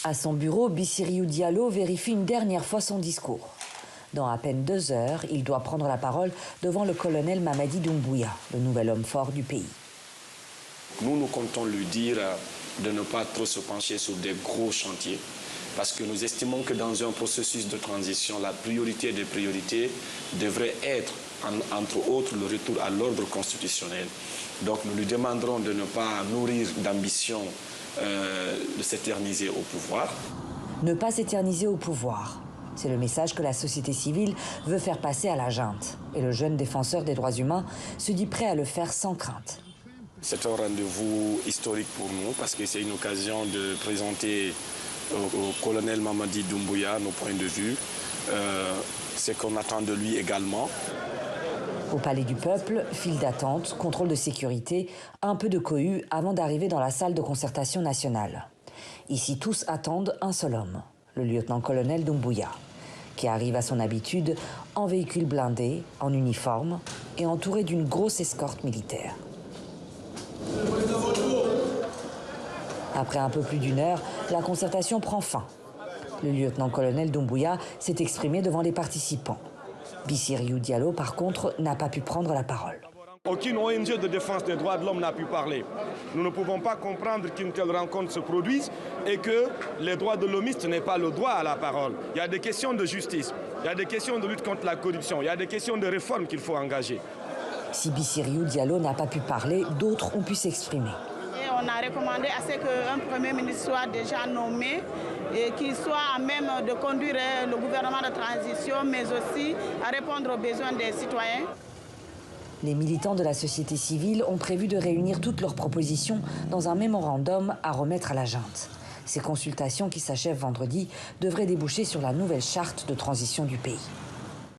À son bureau, Bissiriou Diallo vérifie une dernière fois son discours. Dans à peine 2 heures, il doit prendre la parole devant le colonel Mamadi Doumbouya, le nouvel homme fort du pays. Nous comptons lui dire de ne pas trop se pencher sur des gros chantiers, parce que nous estimons que dans un processus de transition, la priorité des priorités devrait être, entre autres, le retour à l'ordre constitutionnel. Donc nous lui demanderons de ne pas nourrir d'ambition de s'éterniser au pouvoir. Ne pas s'éterniser au pouvoir. C'est le message que la société civile veut faire passer à la junte. Et le jeune défenseur des droits humains se dit prêt à le faire sans crainte. C'est un rendez-vous historique pour nous parce que c'est une occasion de présenter au colonel Mamadi Doumbouya nos points de vue, ce qu'on attend de lui également. Au Palais du Peuple, file d'attente, contrôle de sécurité, un peu de cohue avant d'arriver dans la salle de concertation nationale. Ici, tous attendent un seul homme, le lieutenant-colonel Doumbouya, qui arrive à son habitude en véhicule blindé, en uniforme et entouré d'une grosse escorte militaire. Après un peu plus d'1 heure, la concertation prend fin. Le lieutenant-colonel Doumbouya s'est exprimé devant les participants. Bissiriou Diallo, par contre, n'a pas pu prendre la parole. Aucune ONG de défense des droits de l'homme n'a pu parler. Nous ne pouvons pas comprendre qu'une telle rencontre se produise et que les droits de l'homiste n'aient pas le droit à la parole. Il y a des questions de justice, il y a des questions de lutte contre la corruption, il y a des questions de réforme qu'il faut engager. Si Bissiriou Diallo n'a pas pu parler, d'autres ont pu s'exprimer. On a recommandé à ce qu'un Premier ministre soit déjà nommé et qu'il soit à même de conduire le gouvernement de transition, mais aussi à répondre aux besoins des citoyens. Les militants de la société civile ont prévu de réunir toutes leurs propositions dans un mémorandum à remettre à la junte. Ces consultations qui s'achèvent vendredi devraient déboucher sur la nouvelle charte de transition du pays.